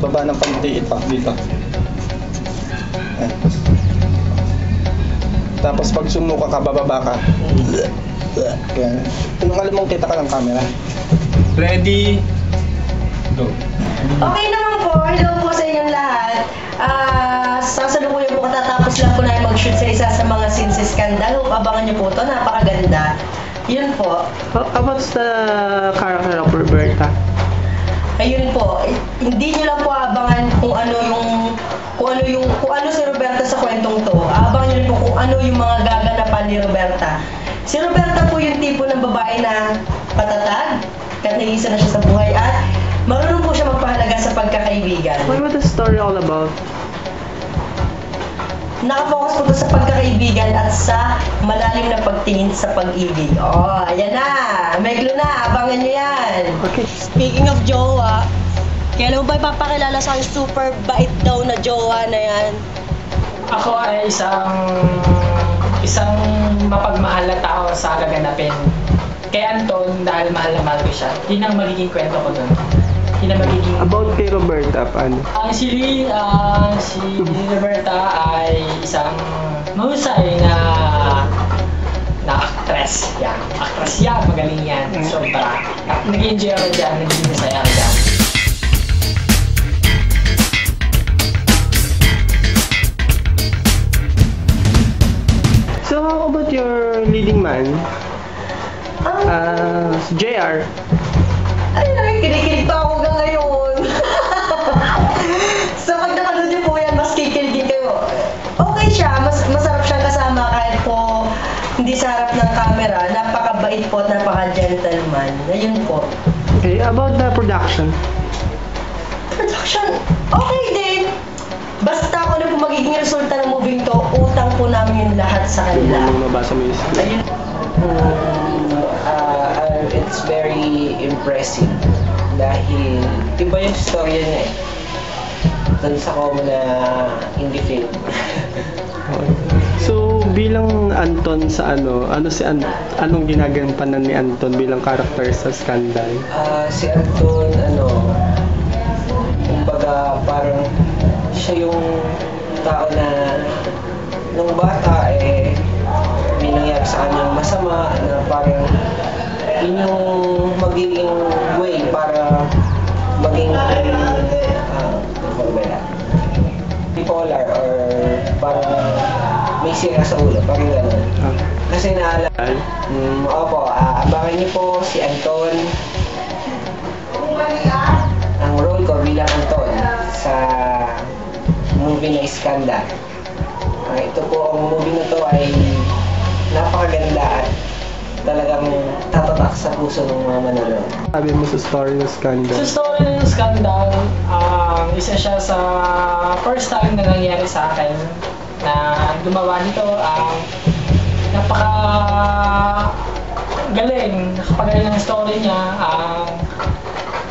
baba ng panty itak dito. Ayan. Tapos pag sumuka ka, bababa ka. Ayan. Kung alam mong kita ka ng camera. Ready? Go. Okay naman po, hello po sa inyong lahat. Sasalukuyan po katatapos lang po na mag-shoot sa isa sa mga scenes sa Scandal. Hope abangan niyo po ito, napakaganda. Yun po. How about the character of Roberta? Ayun po, hindi niyo lang po abangan kung ano si Roberta sa kwentong to. Abangan niyo rin po kung ano yung mga gaganapan ni Roberta. Si Roberta po yung tipo ng babae na patatag, katnilisa na siya sa buhay at marunong po siya magpahalaga sa pagkakaibigan. What was the story all about? Nakafocus po ito sa pagkakaibigan at sa malalim na pagtingin sa pag-ibig. Oh, ayan na! May clue na! Abangan nyo yan! Okay. Speaking of jowa, kailan mo ba ipapakilala sa akin super bait daw na jowa na yan? Ako ay isang mapagmahal na tao sa gaganapin. Kay Anton, dahil mahal na mahal ko siya. Yun ang magiging kwento ko doon. Yun ang magiging... About kay Roberta, paano? Si Roberta ay isang mahusay na actress. Yan. Actress yan, magaling yan. Sobra. Nag-enjoy ako dyan, naging masaya ako dyan. So, how about your leading man? Si JR. Ay, kinikilig pa ako hanggang ngayon. So, pag napanood niyo po yan, mas kikiligin kayo. Okay siya, masarap siyang kasama kahit po hindi sa harap ng camera. Napakabait po at napaka-gentleman. Ayun po. Okay, about the production. Production, okay din. Basta kung ano po magiging resulta ng movie to, utang po namin yung lahat sa kanila. Yung mabasa mo yun. Ayun. It's very impressive dahil iba yung storya niya eh. Doon sa common na indie film. So, bilang Anton sa anong ginagampanan ni Anton bilang character sa Scandal? Si Anton, kumbaga parang siya yung tao na nung bata may nangyari sa kanyang masama na parang yun yung magiging way para maging bipolar or parang may sira sa ulo, parang gano'n. Kasi naalala, abangan niyo po si Anton, ang role ko bilang Anton sa movie na Scandal. Ito po, ang movie na to ay napakaganda at talagang tatatak sa puso ng mga manonood. Sabi mo sa story ng Scandal. Sa story ng Scandal, isa siya sa first time na nangyari sa akin na gumawa nito. Napaka-galing, nakapagaling ng story niya.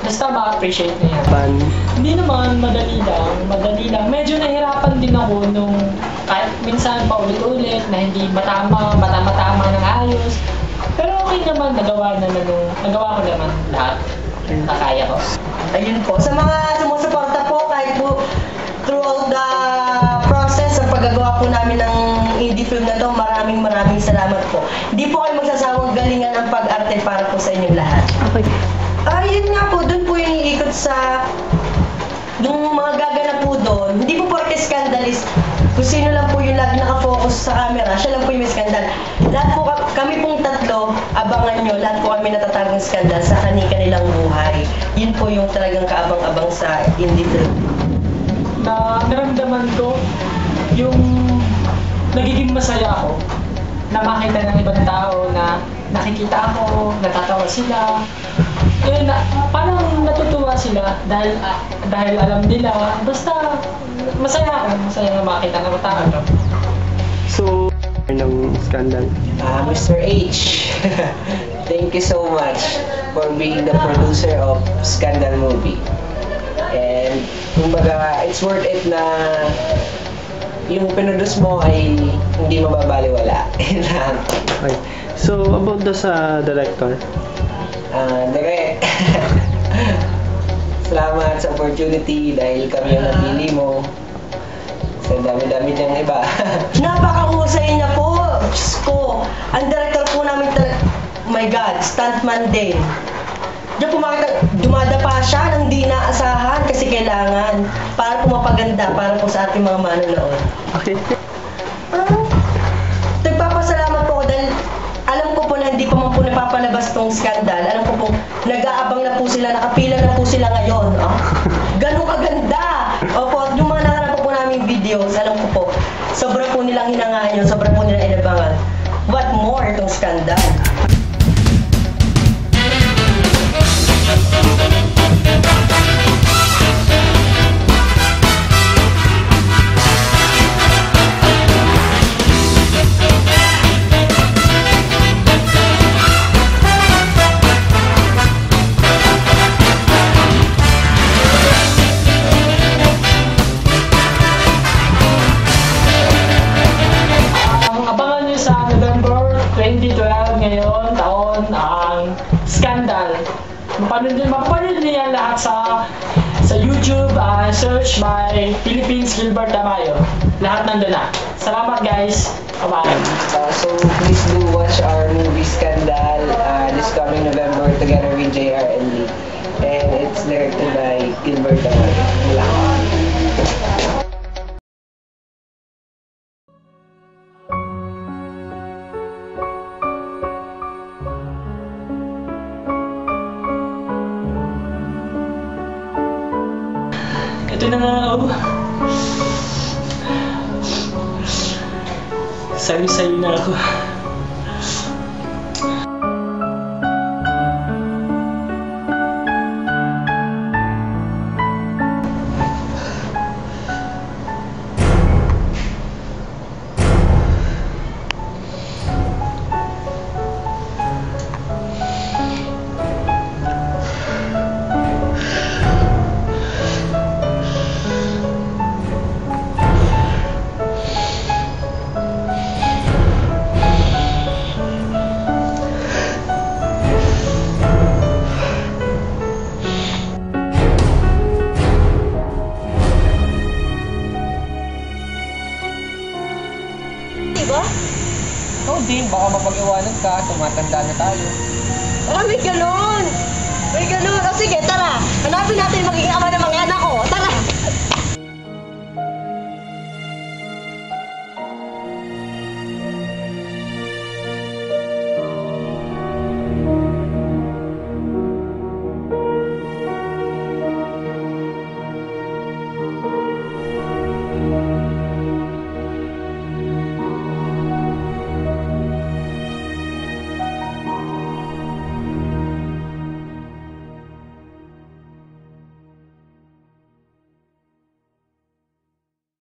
Basta ma-appreciate niya. Hindi naman, madali lang. Medyo nahirapan din ako nung kahit minsan paulit-ulit na hindi matama ng ayos. Pero okay naman, nagawa ko naman lahat. Nakaya ko. Ayun po. Sa mga sumusuporta po, kahit po throughout the process ng paggagawa po namin ng indie film na to, maraming salamat po. Hindi po kayo magsasawang galingan ang pag-arte para po sa inyong lahat. Okay. Yun nga po, dun po yung iikot sa yung mga gaganap po doon. Hindi po porke scandalist. Kung sino lang po yung lagi nakafocus sa camera, siya lang po yung may skandal. Lahat po kami pong tatlo, abangan nyo, lahat po kami natatarang skandal sa kanilang buhay. Yun po yung talagang kaabang-abang sa indie film. Naramdaman ko yung nagiging masaya ako na makita ng ibang tao na nakikita ako, natatawa sila. Parang natutuwa sila dahil alam nila. Basta masaya na makita ng tao. So, ng Scandal. Mr. H, thank you so much for being the producer of Scandal movie. And kumbaga, it's worth it na yung pinroduce mo ay hindi mababaliwala. Okay. So, about the sa director? Direct. salamat sa opportunity dahil kami ang napili mo. Sa dami-dami niyang iba. Napakahusay niya po. Diyos ko. Ang director po namin talaga, oh my God, stuntman din. Diyan po makita, dumadapa siya nang di naasahan kasi kailangan para po mapaganda, para po sa ating mga manonood. Okay. Nagpapasalamat po ako dahil alam ko po na hindi pa man po napapalabas tong skandal. Alam ko po, nag-aabang na po sila, nakapila na po sila ngayon. Oh. Ganun kaganda! Opo, at yung mga nakarap po namin videos, alam ko po, sobra po nilang hinangaan yun, sobra po nilang inabangan. What more itong skandal? Abangan nyo sa November 2012 ngayon, taon, ang Scandal. Mapapanood nyo yan lahat sa YouTube, search by Philippines Gilbert Tamayo. Lahat nandun na. Salamat guys. Bye-bye. So please do watch our movie Scandal this coming November together with JR and Lee. And it's directed by Gilbert Tamayo. Ito na nga ako. Sayo-sayo na ako. Diba? Ikaw din, baka mapag-iwanan ka, tumatanda na tayo. May ganun! May ganun! O sige, tara! Hanapin natin magiging ama ng mga yan.